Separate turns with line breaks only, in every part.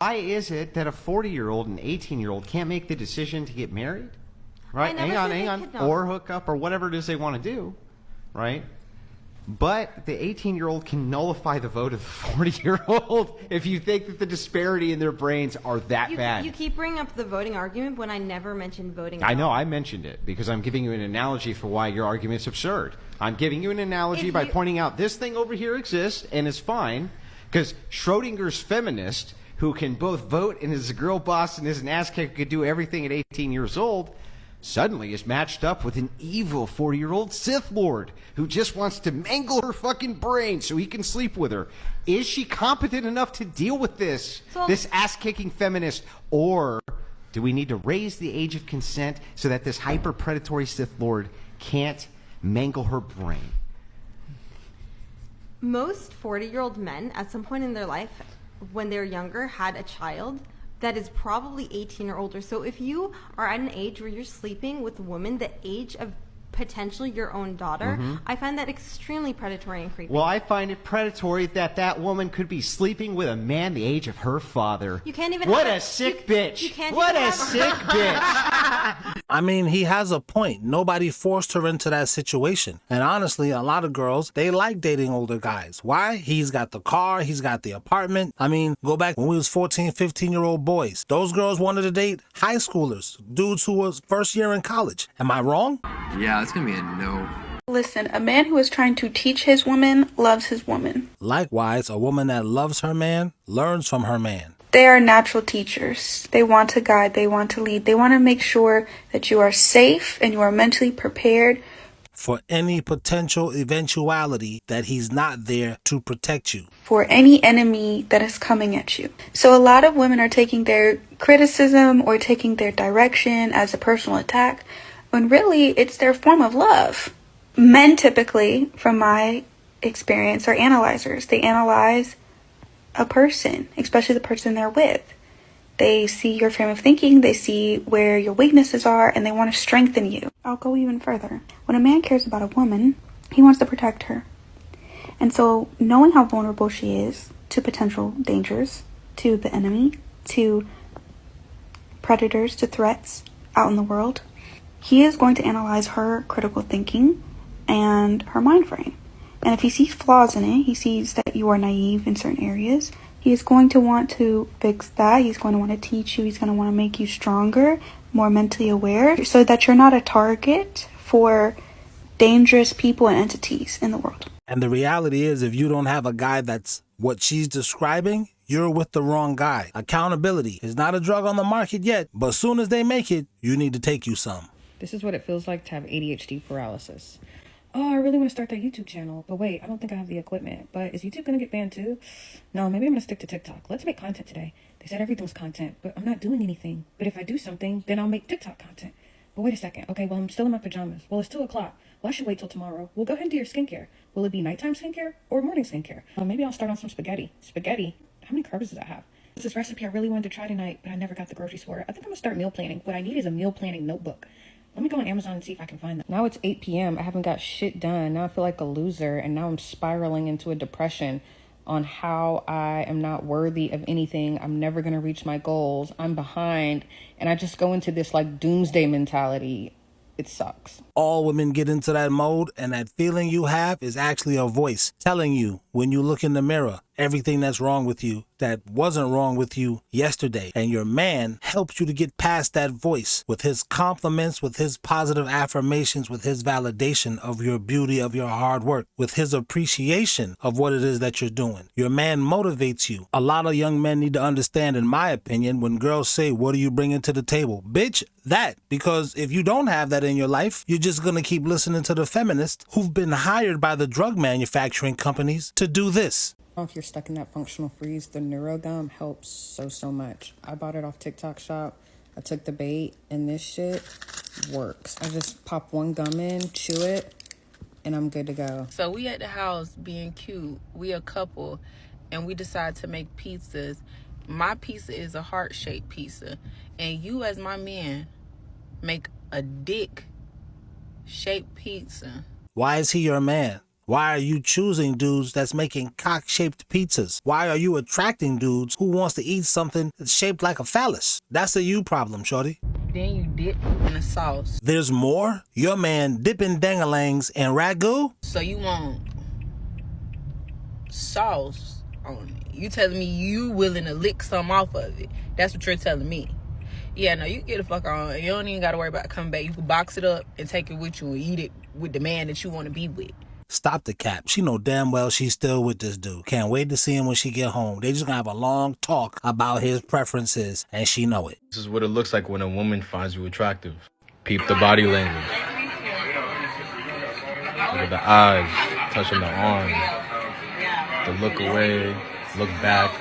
Why is it that a 40-year-old and 18-year-old can't make the decision to get married? Right? Hang on. Or hook up or whatever it is they want to do. Right? But the 18-year-old can nullify the vote of the 40-year-old if you think that the disparity in their brains are that bad.
You keep bringing up the voting argument when I never mentioned voting.
I know, I mentioned it because I'm giving you an analogy for why your argument's absurd. I'm giving you an analogy by pointing out this thing over here exists and is fine because Schrodinger's feminist, who can both vote and is a girl boss and is an ass kicker, could do everything at 18 years old, suddenly is matched up with an evil 40-year-old Sith Lord who just wants to mangle her fucking brain so he can sleep with her. Is she competent enough to deal with this ass-kicking feminist? Or do we need to raise the age of consent so that this hyper-predatory Sith Lord can't mangle her brain?
Most 40-year-old men at some point in their life, when they're younger, had a child that is probably 18 or older. So if you are at an age where you're sleeping with a woman the age of potentially your own daughter, I find that extremely predatory and creepy.
Well, I find it predatory that woman could be sleeping with a man the age of her father.
You can't even.
What a sick bitch! What a sick bitch!
I mean, he has a point. Nobody forced her into that situation. And honestly, a lot of girls, they like dating older guys. Why? He's got the car, he's got the apartment. I mean, go back when we was 14, 15-year-old boys. Those girls wanted to date high schoolers, dudes who was first year in college. Am I wrong?
Yeah, it's gonna be a no.
Listen, a man who is trying to teach his woman loves his woman.
Likewise, a woman that loves her man learns from her man.
They are natural teachers. They want to guide, they want to lead, they want to make sure that you are safe and you are mentally prepared
for any potential eventuality that he's not there to protect you.
For any enemy that is coming at you. So a lot of women are taking their criticism or taking their direction as a personal attack, when really it's their form of love. Men typically, from my experience, are analyzers. They analyze a person, especially the person they're with. They see your frame of thinking, they see where your weaknesses are, and they want to strengthen you. I'll go even further. When a man cares about a woman, he wants to protect her. And so knowing how vulnerable she is to potential dangers, to the enemy, to predators, to threats out in the world, he is going to analyze her critical thinking and her mind frame. And if he sees flaws in it, he sees that you are naive in certain areas, he is going to want to fix that. He's going to want to teach you. He's going to want to make you stronger, more mentally aware, so that you're not a target for dangerous people and entities in the world.
And the reality is, if you don't have a guy that's what she's describing, you're with the wrong guy. Accountability is not a drug on the market yet, but as soon as they make it, you need to take you some.
This is what it feels like to have ADHD paralysis. Oh, I really want to start that YouTube channel, but wait, I don't think I have the equipment. But is YouTube going to get banned too? No, maybe I'm going to stick to TikTok. Let's make content today. They said everything's content, but I'm not doing anything. But if I do something, then I'll make TikTok content. But wait a second. Okay, well, I'm still in my pajamas. Well, it's 2 o'clock. Well, I should wait till tomorrow. Well, go ahead and do your skincare. Will it be nighttime skincare or morning skincare? Maybe I'll start on some spaghetti. Spaghetti? How many carbs does that have? This recipe I really wanted to try tonight, but I never got the groceries for it. I think I'm going to start meal planning. What I need is a meal planning notebook. Let me go on Amazon and see if I can find that. Now it's 8 p.m. I haven't got shit done. Now I feel like a loser, and now I'm spiraling into a depression on how I am not worthy of anything. I'm never going to reach my goals. I'm behind, and I just go into this like doomsday mentality. It sucks.
All women get into that mode, and that feeling you have is actually a voice telling you when you look in the mirror everything that's wrong with you that wasn't wrong with you yesterday. And your man helps you to get past that voice with his compliments, with his positive affirmations, with his validation of your beauty, of your hard work, with his appreciation of what it is that you're doing. Your man motivates you. A lot of young men need to understand, in my opinion, when girls say, what are you bringing to the table? Bitch, that. Because if you don't have that in your life, you're just going to keep listening to the feminists who've been hired by the drug manufacturing companies to do this.
If you're stuck in that functional freeze, the NeuroGum helps so much. I bought it off TikTok Shop. I took the bait, and this shit works. I just pop one gum in, chew it, and I'm good to go.
So we at the house being cute. We a couple, and we decide to make pizzas. My pizza is a heart-shaped pizza, and you as my man make a dick-shaped pizza.
Why is he your man? Why are you choosing dudes that's making cock-shaped pizzas? Why are you attracting dudes who wants to eat something that's shaped like a phallus? That's a you problem, shorty.
Then you dip in the sauce.
There's more? Your man dipping dangalangs in ragu?
So you want sauce on it. You telling me you willing to lick some off of it. That's what you're telling me. Yeah, no, you can get the fuck on. You don't even got to worry about coming back. You can box it up and take it with you and eat it with the man that you want to be with.
Stop the cap. She know damn well she's still with this dude. Can't wait to see him when she get home. They just gonna have a long talk about his preferences, and she know it.
This is what it looks like when a woman finds you attractive. Peep the body language. Look at the eyes, touching the arm, the look away, look back.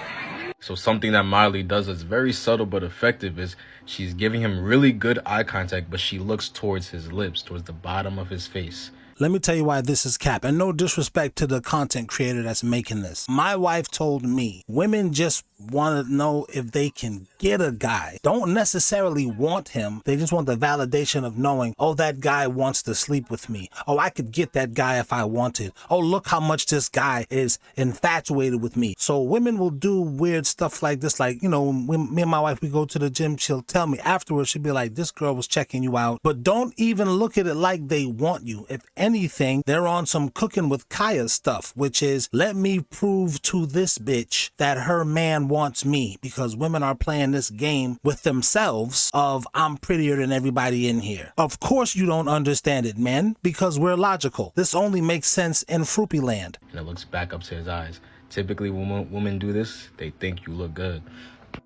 So something that Miley does that's very subtle but effective is she's giving him really good eye contact, but she looks towards his lips, towards the bottom of his face.
Let me tell you why this is cap, and no disrespect to the content creator that's making this. My wife told me women just want to know if they can get a guy. Don't necessarily want him. They just want the validation of knowing, oh, that guy wants to sleep with me. Oh, I could get that guy if I wanted. Oh, look how much this guy is infatuated with me. So women will do weird stuff like this. Like, you know, when me and my wife, we go to the gym, she'll tell me afterwards, she'll be like, this girl was checking you out. But don't even look at it like they want you. If anything, they're on some cooking with Kaya stuff, which is, let me prove to this bitch that her man wants me, because women are playing this game with themselves of I'm prettier than everybody in here. Of course you don't understand it, men, because we're logical. This only makes sense in Fruity Land.
And it looks back up to his eyes. Typically when women do this, they think you look good.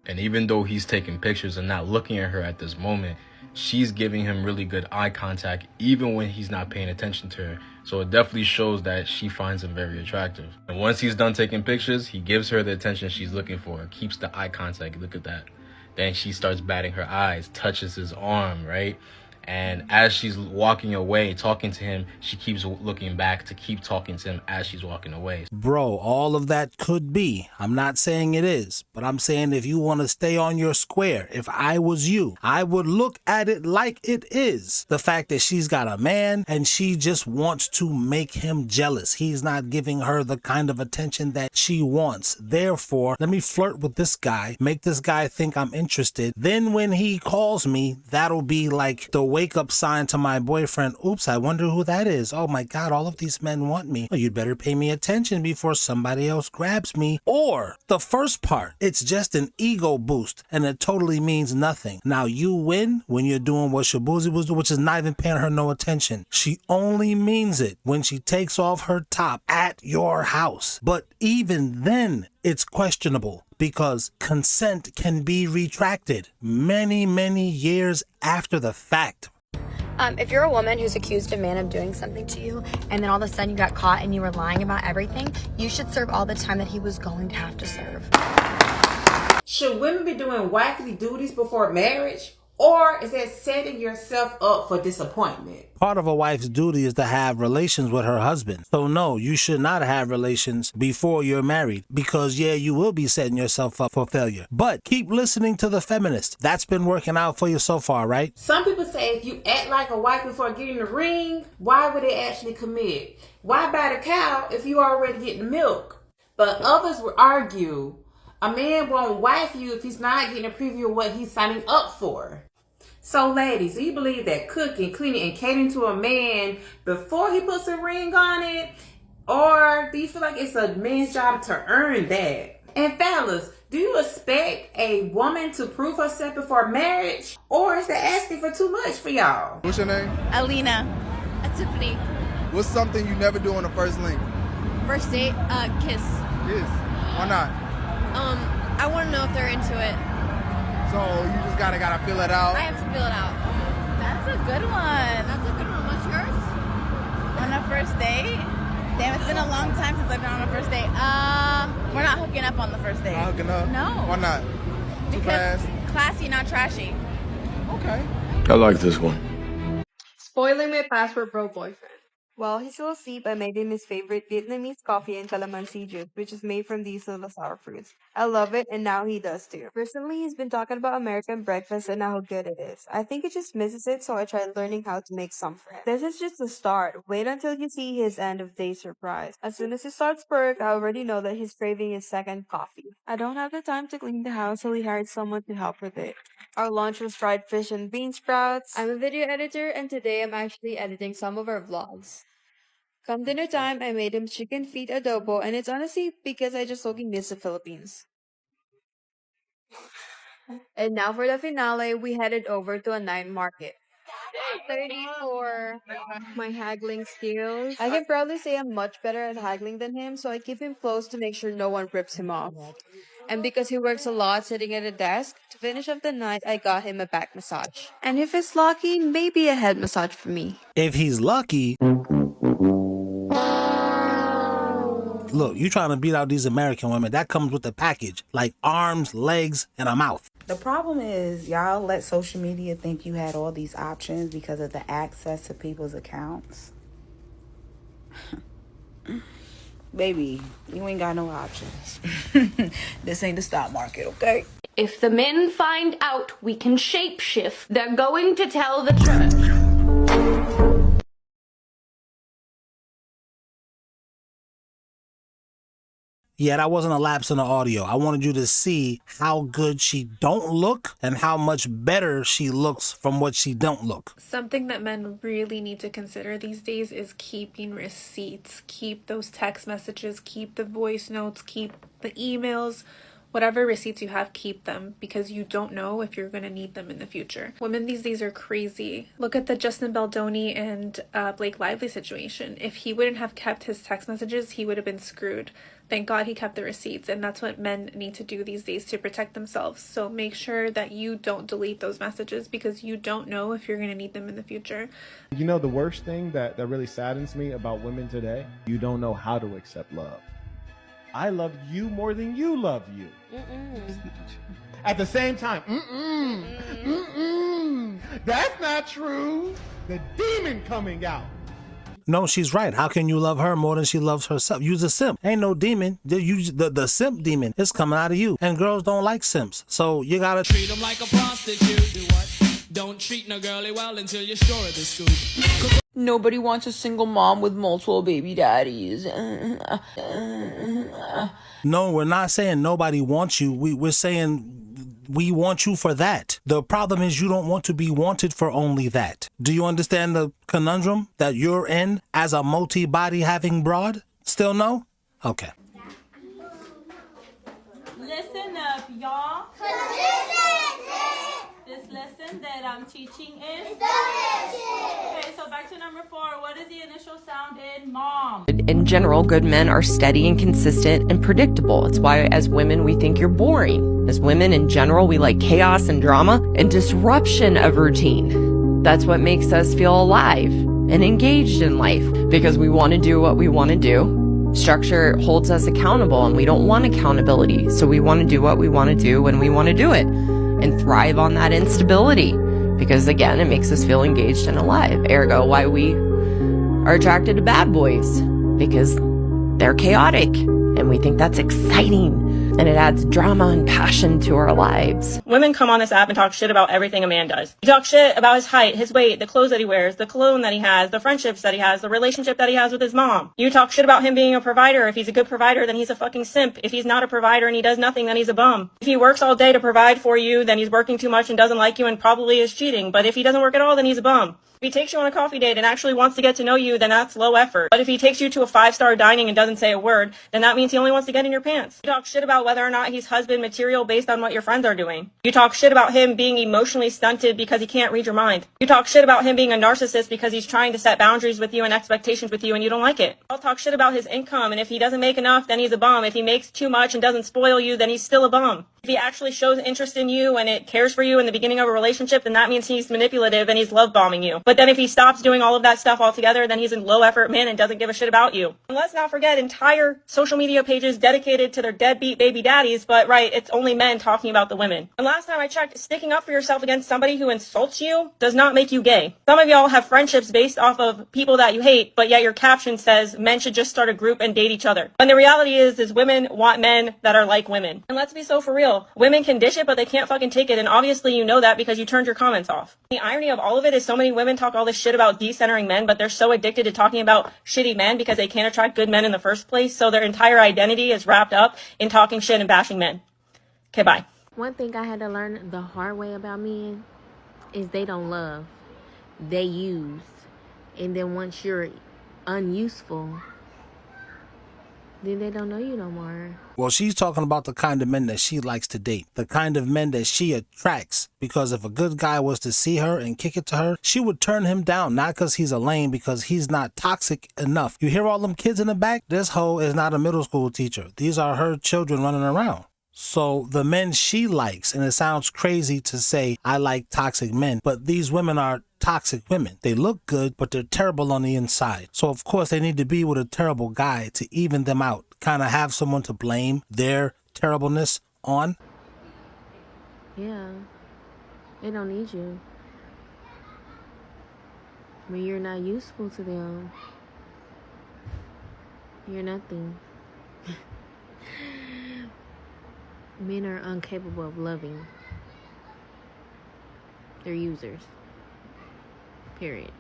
And even though he's taking pictures and not looking at her at this moment, she's giving him really good eye contact even when he's not paying attention to her. So it definitely shows that she finds him very attractive. And once he's done taking pictures, he gives her the attention she's looking for, keeps the eye contact. Look at that. Then she starts batting her eyes, touches his arm, right? And as she's walking away, talking to him, she keeps looking back to keep talking to him as she's walking away.
Bro, all of that could be. I'm not saying it is, but I'm saying if you want to stay on your square, if I was you, I would look at it like it is. The fact that she's got a man and she just wants to make him jealous. He's not giving her the kind of attention that she wants. Therefore, let me flirt with this guy, make this guy think I'm interested. Then when he calls me, that'll be like the wake up sign to my boyfriend. Oops, I wonder who that is. Oh my God, all of these men want me. Well, you'd better pay me attention before somebody else grabs me. Or the first part, it's just an ego boost and it totally means nothing. Now you win when you're doing what Shabuzi was doing, which is not even paying her no attention. She only means it when she takes off her top at your house. But even then, it's questionable because consent can be retracted many, many years after the fact.
If you're a woman who's accused a man of doing something to you and then all of a sudden you got caught and you were lying about everything, you should serve all the time that he was going to have to serve.
Should women be doing wifely duties before marriage? Or is that setting yourself up for disappointment?
Part of a wife's duty is to have relations with her husband. So no, you should not have relations before you're married because yeah, you will be setting yourself up for failure. But keep listening to the feminist. That's been working out for you so far, right?
Some people say if you act like a wife before getting the ring, why would they actually commit? Why buy the cow if you already getting the milk? But others would argue a man won't wife you if he's not getting a preview of what he's signing up for. So ladies, do you believe that cooking, cleaning, and catering to a man before he puts a ring on it? Or do you feel like it's a man's job to earn that? And fellas, do you expect a woman to prove herself before marriage? Or is that asking for too much for y'all?
What's your name?
Alina. Tiffany.
What's something you never do on the first link?
First date, kiss.
Kiss? Why not?
I want to know if they're into it.
So you just gotta feel it out?
I have to feel it out. That's a good one. That's a good one. What's yours? On a first date? Damn, it's been a long time since I've been on a first date. We're not hooking up on the first date.
Not hooking up?
No.
Why not? Too fast?
Classy, not trashy.
Okay.
I like this one.
Spoiling my password bro boyfriend.
While he's still asleep, I made him his favorite Vietnamese coffee and calamansi juice, which is made from these little sour fruits. I love it, and now he does too. Recently, he's been talking about American breakfast and how good it is. I think he just misses it, so I tried learning how to make some for him. This is just the start. Wait until you see his end of day surprise. As soon as he starts work, I already know that he's craving his second coffee. I don't have the time to clean the house, so we hired someone to help with it. Our lunch was fried fish and bean sprouts. I'm a video editor, and today I'm actually editing some of our vlogs. Come dinner time, I made him chicken feet adobo, and it's honestly because I just fucking miss the Philippines. And now for the finale, we headed over to a night market. 34. My haggling skills. I can probably say I'm much better at haggling than him, so I keep him close to make sure no one rips him off. And because he works a lot sitting at a desk, to finish off the night, I got him a back massage. And if it's lucky, maybe a head massage for me.
If he's lucky... Look, you trying to beat out these American women, that comes with the package, like arms, legs, and a mouth.
The problem is y'all let social media think you had all these options because of the access to people's accounts. Baby, you ain't got no options. This ain't the stock market, okay?
If the men find out we can shapeshift, they're going to tell the church.
Yeah, that wasn't a lapse in the audio. I wanted you to see how good she don't look and how much better she looks from what she don't look.
Something that men really need to consider these days is keeping receipts. Keep those text messages, keep the voice notes, keep the emails. Whatever receipts you have, keep them, because you don't know if you're going to need them in the future. Women these days are crazy. Look at the Justin Baldoni and Blake Lively situation. If he wouldn't have kept his text messages, he would have been screwed. Thank God he kept the receipts, and that's what men need to do these days to protect themselves. So make sure that you don't delete those messages, because you don't know if you're going to need them in the future.
You know, the worst thing that really saddens me about women today, you don't know how to accept love. I love you more than you love you. At the same time, that's not true. The demon coming out.
No, she's right. How can you love her more than she loves herself? You's a simp. Ain't no demon. The simp demon is coming out of you. And girls don't like simps. So you gotta
treat them like a prostitute. Do what? Don't treat no girlie well until you're sure of the scoop.
Nobody wants a single mom with multiple baby daddies.
No, we're not saying nobody wants you. We're saying we want you for that. The problem is you don't want to be wanted for only that. Do you understand the conundrum that you're in as a multi-body having broad? Still no? Okay.
Listen up, y'all. This lesson that I'm teaching is... Okay, so back to number 4. What is the initial sound in mom?
In general, good men are steady and consistent and predictable. It's why, as women, we think you're boring. As women, in general, we like chaos and drama and disruption of routine. That's what makes us feel alive and engaged in life, because we want to do what we want to do. Structure holds us accountable, and we don't want accountability. So we want to do what we want to do when we want to do it and thrive on that instability, because again, it makes us feel engaged and alive. Ergo, why we are attracted to bad boys, because they're chaotic and we think that's exciting and it adds drama and passion to our lives.
Women come on this app and talk shit about everything a man does. You talk shit about his height, his weight, the clothes that he wears, the cologne that he has, the friendships that he has, the relationship that he has with his mom. You talk shit about him being a provider. If he's a good provider, then he's a fucking simp. If he's not a provider and he does nothing, then he's a bum. If he works all day to provide for you, then he's working too much and doesn't like you and probably is cheating. But if he doesn't work at all, then he's a bum. If he takes you on a coffee date and actually wants to get to know you, then that's low effort. But if he takes you to a 5-star dining and doesn't say a word, then that means he only wants to get in your pants. You talk shit about whether or not he's husband material based on what your friends are doing. You talk shit about him being emotionally stunted because he can't read your mind. You talk shit about him being a narcissist because he's trying to set boundaries with you and expectations with you and you don't like it. I'll talk shit about his income, and if he doesn't make enough, then he's a bum. If he makes too much and doesn't spoil you, then he's still a bum. If he actually shows interest in you and it cares for you in the beginning of a relationship, then that means he's manipulative and he's love bombing you. But then if he stops doing all of that stuff altogether, then he's a low effort man and doesn't give a shit about you. And let's not forget entire social media pages dedicated to their deadbeat baby daddies, but right, it's only men talking about the women. And last time I checked, sticking up for yourself against somebody who insults you does not make you gay. Some of y'all have friendships based off of people that you hate, but yet your caption says men should just start a group and date each other. And the reality is women want men that are like women. And let's be so for real. Women can dish it, but they can't fucking take it. And obviously you know that because you turned your comments off. The irony of all of it is so many women talk all this shit about decentering men, but they're so addicted to talking about shitty men because they can't attract good men in the first place. So their entire identity is wrapped up in talking shit and bashing men. Okay, bye.
One thing I had to learn the hard way about men is they don't love. They use. And then once you're unuseful, then they don't know you no more.
Well, she's talking about the kind of men that she likes to date, the kind of men that she attracts, because if a good guy was to see her and kick it to her, she would turn him down, not because he's a lame, because he's not toxic enough. You hear all them kids in the back? This hoe is not a middle school teacher. These are her children running around. So the men she likes, and it sounds crazy to say I like toxic men, but these women are toxic women. They look good, but they're terrible on the inside. So of course they need to be with a terrible guy to even them out, kind of have someone to blame their terribleness on.
Yeah, they don't need you. When you're not useful to them, you're nothing. Men are incapable of loving. They're users. Period.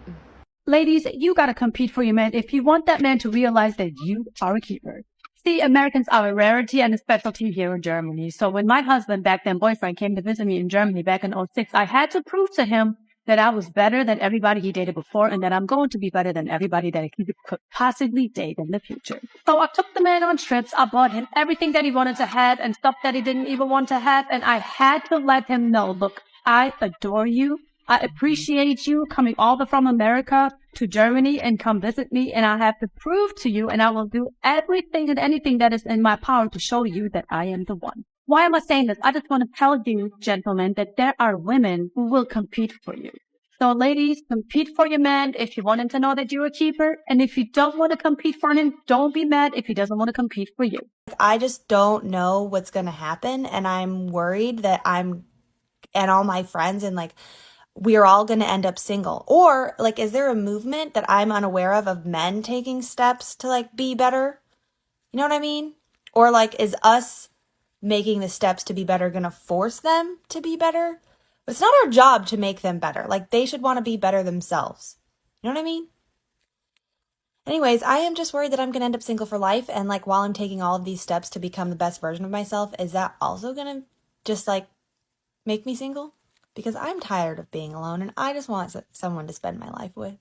Ladies, you gotta compete for your man if you want that man to realize that you are a keeper. See, Americans are a rarity and a specialty here in Germany. So when my husband, back then boyfriend, came to visit me in Germany back in 2006, I had to prove to him that I was better than everybody he dated before and that I'm going to be better than everybody that he could possibly date in the future. So I took the man on trips. I bought him everything that he wanted to have and stuff that he didn't even want to have. And I had to let him know, look, I adore you. I appreciate you coming all the way from America to Germany and come visit me. And I have to prove to you, and I will do everything and anything that is in my power to show you that I am the one. Why am I saying this? I just want to tell you, gentlemen, that there are women who will compete for you. So ladies, compete for your man if you want him to know that you're a keeper. And if you don't want to compete for him, don't be mad if he doesn't want to compete for you.
I just don't know what's going to happen. And I'm worried that I'm and all my friends and like, we're all going to end up single. Or like, is there a movement that I'm unaware of men taking steps to like be better? You know what I mean? Or like, is us making the steps to be better going to force them to be better? But it's not our job to make them better. Like, they should want to be better themselves. You know what I mean? Anyways, I am just worried that I'm going to end up single for life. And like, while I'm taking all of these steps to become the best version of myself, is that also going to just like make me single? Because I'm tired of being alone and I just want someone to spend my life with.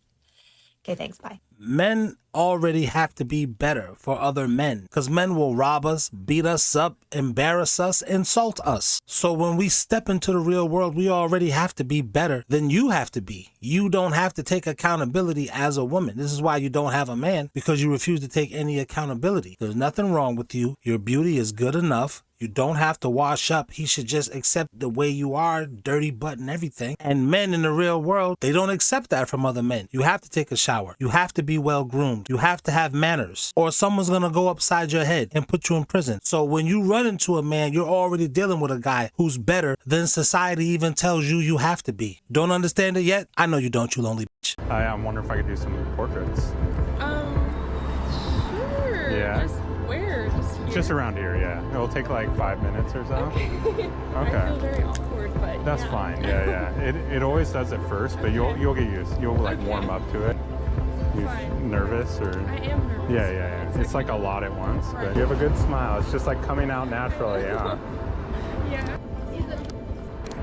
Okay, thanks. Bye.
Men already have to be better for other men because men will rob us, beat us up, embarrass us, insult us. So when we step into the real world, we already have to be better than you have to be. You don't have to take accountability as a woman. This is why you don't have a man, because you refuse to take any accountability. There's nothing wrong with you. Your beauty is good enough. You don't have to wash up. He should just accept the way you are, dirty butt and everything. And men in the real world, they don't accept that from other men. You have to take a shower. You have to be well groomed. You have to have manners, or someone's going to go upside your head and put you in prison. So when you run into a man, you're already dealing with a guy who's better than society even tells you you have to be. Don't understand it yet? I know you don't, you lonely bitch.
Hi, I'm wondering if I could do some portraits.
Sure.
Yeah.
Just where?
Just around here, yeah. It'll take like 5 minutes or so.
Okay.
Okay.
I feel very awkward, but
That's fine. Yeah. It always does at first, but you'll get used. You'll like warm up to it. You nervous or?
I am nervous.
Yeah. It's like a lot at once, but you have a good smile. It's just like coming out naturally. Yeah.
Yeah.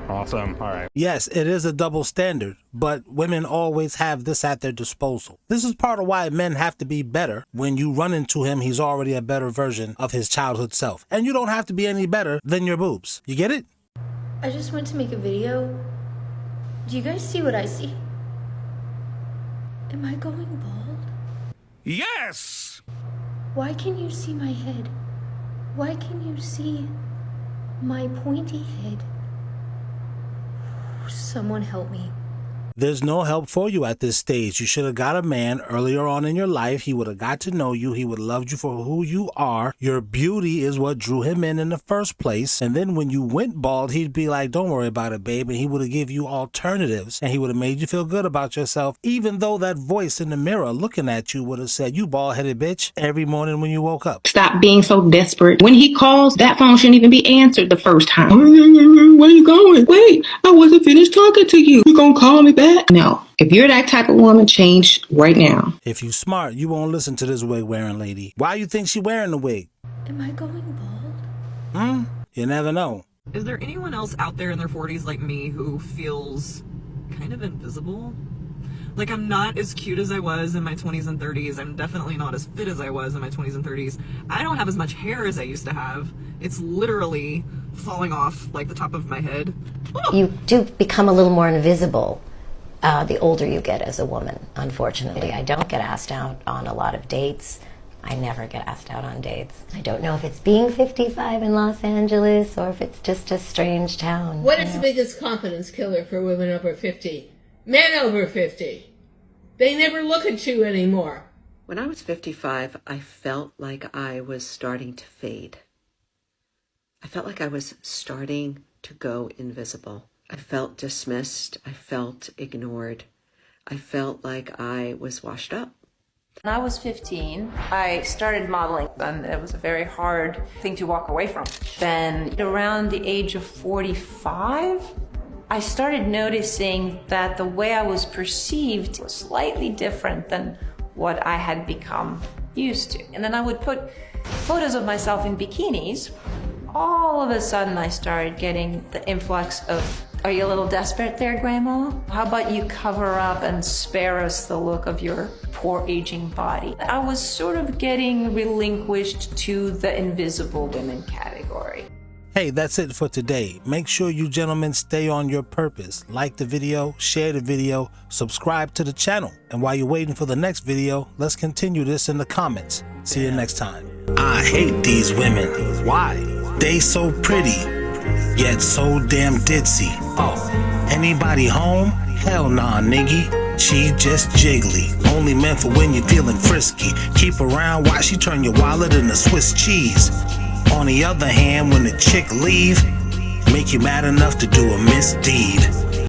Awesome. All right.
Yes, it is a double standard, but women always have this at their disposal. This is part of why men have to be better. When you run into him, he's already a better version of his childhood self. And you don't have to be any better than your boobs. You get it?
I just went to make a video. Do you guys see what I see? Am I going bald?
Yes!
Why can you see my head? Why can you see My pointy head. Someone help me.
There's no help for you at this stage. You should have got a man earlier on in your life. He would have got to know you. He would have loved you for who you are. Your beauty is what drew him in the first place. And then when you went bald, he'd be like, don't worry about it, babe. And he would have given you alternatives. And he would have made you feel good about yourself, even though that voice in the mirror looking at you would have said, you bald-headed bitch, every morning when you woke up.
Stop being so desperate. When he calls, that phone shouldn't even be answered the first time. Where you going? Wait, I wasn't finished talking to you. You gonna call me back? No. If you're that type of woman, change right now.
If you smart, you won't listen to this wig wearing lady. Why you think she wearing the wig?
Am I going bald?
You never know.
Is there anyone else out there in their 40s like me who feels kind of invisible? Like, I'm not as cute as I was in my 20s and 30s. I'm definitely not as fit as I was in my 20s and 30s. I don't have as much hair as I used to have. It's literally falling off like the top of my head.
You do become a little more invisible the older you get as a woman, unfortunately. I don't get asked out on a lot of dates. I never get asked out on dates. I don't know if it's being 55 in Los Angeles or if it's just a strange town.
What is the biggest confidence killer for women over 50? Men over 50. They never look at you anymore.
When I was 55, I felt like I was starting to fade. I felt like I was starting to go invisible. I felt dismissed. I felt ignored. I felt like I was washed up.
When I was 15, I started modeling, and it was a very hard thing to walk away from. Then around the age of 45, I started noticing that the way I was perceived was slightly different than what I had become used to. And then I would put photos of myself in bikinis. All of a sudden, I started getting the influx of, are you a little desperate there, Grandma? How about you cover up and spare us the look of your poor aging body? I was sort of getting relinquished to the invisible women category.
Hey, that's it for today. Make sure you gentlemen stay on your purpose. Like the video, share the video, subscribe to the channel. And while you're waiting for the next video, let's continue this in the comments. See you next time. I hate these women. Why? They so pretty, yet so damn ditzy. Oh, anybody home? Hell nah, nigga. She just jiggly. Only meant for when you're feeling frisky. Keep around while she turn your wallet into Swiss cheese. On the other hand, when the chick leave, make you mad enough to do a misdeed.